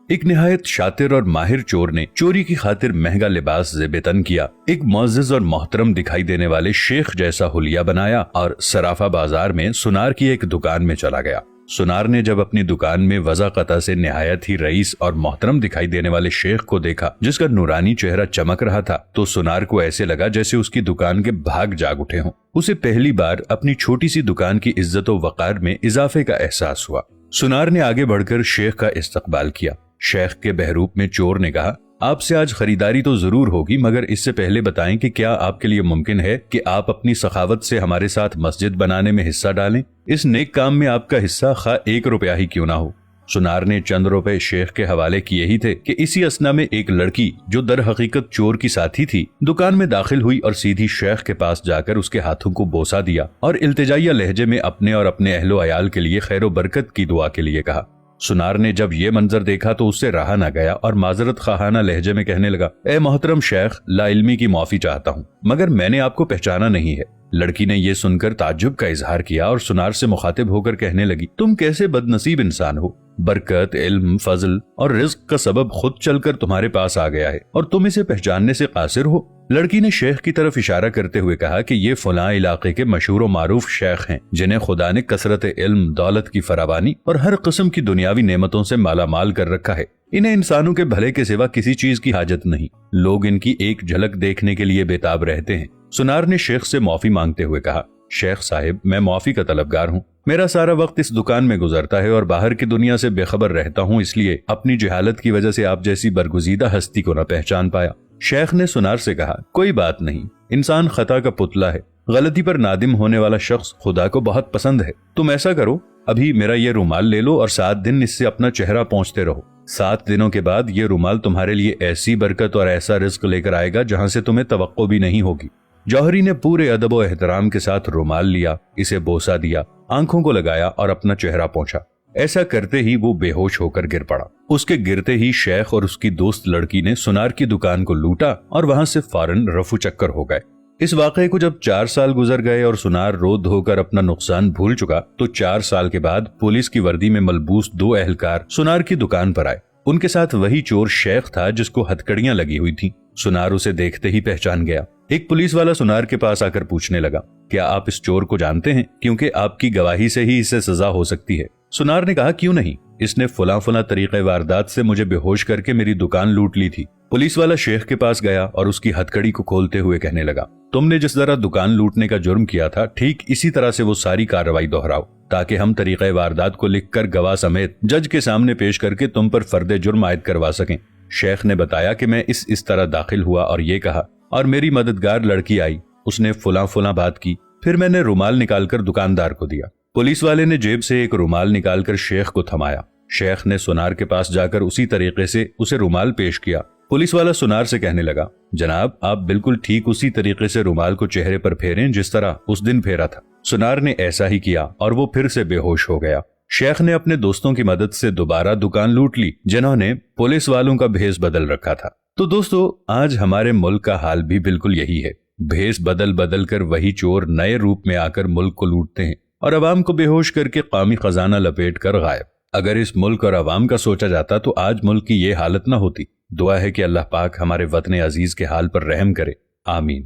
ایک نہایت شاطر اور ماہر چور نے چوری کی خاطر مہنگا لباس زیب تن کیا، ایک معزز اور محترم دکھائی دینے والے شیخ جیسا حلیہ بنایا اور صرافہ بازار میں سنار کی ایک دکان میں چلا گیا۔ سنار نے جب اپنی دکان میں وضع قطع سے نہایت ہی رئیس اور محترم دکھائی دینے والے شیخ کو دیکھا جس کا نورانی چہرہ چمک رہا تھا، تو سنار کو ایسے لگا جیسے اس کی دکان کے بھاگ جاگ اٹھے ہوں۔ اسے پہلی بار اپنی چھوٹی سی دکان کی عزت و وقار میں اضافے کا احساس ہوا۔ سنار نے آگے بڑھ کر شیخ کا استقبال کیا۔ شیخ کے بہروپ میں چور نے کہا، آپ سے آج خریداری تو ضرور ہوگی، مگر اس سے پہلے بتائیں کہ کیا آپ کے لیے ممکن ہے کہ آپ اپنی سخاوت سے ہمارے ساتھ مسجد بنانے میں حصہ ڈالیں؟ اس نیک کام میں آپ کا حصہ خواہ 1 روپیہ ہی کیوں نہ ہو۔ سنار نے چند روپے شیخ کے حوالے کیے ہی تھے کہ اسی اثنا میں ایک لڑکی جو در حقیقت چور کی ساتھی تھی دکان میں داخل ہوئی اور سیدھی شیخ کے پاس جا کر اس کے ہاتھوں کو بوسہ دیا اور التجائیہ لہجے میں اپنے اور اپنے اہل و عیال کے لیے خیر و برکت کی دعا کے لیے کہا۔ سنار نے جب یہ منظر دیکھا تو اس سے رہا نہ گیا اور معذرت خواہانہ لہجے میں کہنے لگا، اے محترم شیخ، لا علمی کی معافی چاہتا ہوں، مگر میں نے آپ کو پہچانا نہیں ہے۔ لڑکی نے یہ سن کر تعجب کا اظہار کیا اور سنار سے مخاطب ہو کر کہنے لگی، تم کیسے بد نصیب انسان ہو، برکت، علم، فضل اور رزق کا سبب خود چل کر تمہارے پاس آ گیا ہے اور تم اسے پہچاننے سے قاصر ہو۔ لڑکی نے شیخ کی طرف اشارہ کرتے ہوئے کہا کہ یہ فلاں علاقے کے مشہور و معروف شیخ ہیں جنہیں خدا نے کثرت علم، دولت کی فراوانی اور ہر قسم کی دنیاوی نعمتوں سے مالا مال کر رکھا ہے۔ انہیں انسانوں کے بھلے کے سوا کسی چیز کی حاجت نہیں، لوگ ان کی ایک جھلک دیکھنے کے لیے بےتاب رہتے ہیں۔ سنار نے شیخ سے معافی مانگتے ہوئے کہا، شیخ صاحب، میں معافی کا طلبگار ہوں، میرا سارا وقت اس دکان میں گزرتا ہے اور باہر کی دنیا سے بے خبر رہتا ہوں، اس لیے اپنی جہالت کی وجہ سے آپ جیسی برگزیدہ ہستی کو نہ پہچان پایا۔ شیخ نے سنار سے کہا، کوئی بات نہیں، انسان خطا کا پتلا ہے، غلطی پر نادم ہونے والا شخص خدا کو بہت پسند ہے۔ تم ایسا کرو، ابھی میرا یہ رومال لے لو اور 7 دن اس سے اپنا چہرہ پونچھتے رہو۔ 7 دنوں کے بعد یہ رومال تمہارے لیے ایسی برکت اور ایسا رزق لے کر آئے گا جہاں سے تمہیں توقع بھی نہیں ہوگی۔ جوہری نے پورے ادب و احترام کے ساتھ رومال لیا، اسے بوسہ دیا، آنکھوں کو لگایا اور اپنا چہرہ پونچھا۔ ایسا کرتے ہی وہ بے ہوش ہو کر گر پڑا۔ اس کے گرتے ہی شیخ اور اس کی دوست لڑکی نے سنار کی دکان کو لوٹا اور وہاں سے فوراً رفو چکر ہو گئے۔ اس واقعے کو جب 4 سال گزر گئے اور سنار رو دھو کر اپنا نقصان بھول چکا تو 4 سال کے بعد پولیس کی وردی میں ملبوس 2 اہلکار سنار کی دکان پر آئے۔ ان کے ساتھ وہی چور شیخ تھا جس کو ہتکڑیاں لگی ہوئی تھیں۔ سنار اسے دیکھتے ہی پہچان گیا۔ ایک پولیس والا سنار کے پاس آ کر پوچھنے لگا، کیا آپ اس چور کو جانتے ہیں؟ کیونکہ آپ کی گواہی سے ہی اسے سزا ہو سکتی ہے۔ سنار نے کہا، کیوں نہیں، اس نے فلاں طریقے واردات سے مجھے بے ہوش کر کے میری دکان لوٹ لی تھی۔ پولیس والا شیخ کے پاس گیا اور اس کی ہتکڑی کو کھولتے ہوئے کہنے لگا، تم نے جس طرح دکان لوٹنے کا جرم کیا تھا ٹھیک اسی طرح سے وہ ساری کارروائی دہراؤ تاکہ ہم طریقہ واردات کو لکھ کر گواہ سمیت جج کے سامنے پیش کر کے تم پر فرد جرم عائد کروا سکیں۔ شیخ نے بتایا کہ میں اس طرح داخل ہوا اور یہ کہا، اور میری مددگار لڑکی آئی، اس نے فلاں بات کی، پھر میں نے رومال نکال کر دکاندار کو دیا۔ پولیس والے نے جیب سے ایک رومال نکال کر شیخ کو تھمایا۔ شیخ نے سنار کے پاس جا کر اسی طریقے سے اسے رومال پیش کیا۔ پولیس والا سنار سے کہنے لگا، جناب آپ بالکل ٹھیک اسی طریقے سے رومال کو چہرے پر پھیریں جس طرح اس دن پھیرا تھا۔ سنار نے ایسا ہی کیا اور وہ پھر سے بے ہوش ہو گیا۔ شیخ نے اپنے دوستوں کی مدد سے دوبارہ دکان لوٹ لی جنہوں نے پولیس والوں کا بھیس بدل رکھا تھا۔ تو دوستو، آج ہمارے ملک کا حال بھی بالکل یہی ہے، بھیس بدل کر وہی چور نئے روپ میں آ کر ملک کو لوٹتے ہیں اور عوام کو بے ہوش کر کے قومی خزانہ لپیٹ کر غائب۔ اگر اس ملک اور عوام کا سوچا جاتا تو آج ملک کی یہ حالت نہ ہوتی۔ دعا ہے کہ اللہ پاک ہمارے وطن عزیز کے حال پر رحم کرے، آمین۔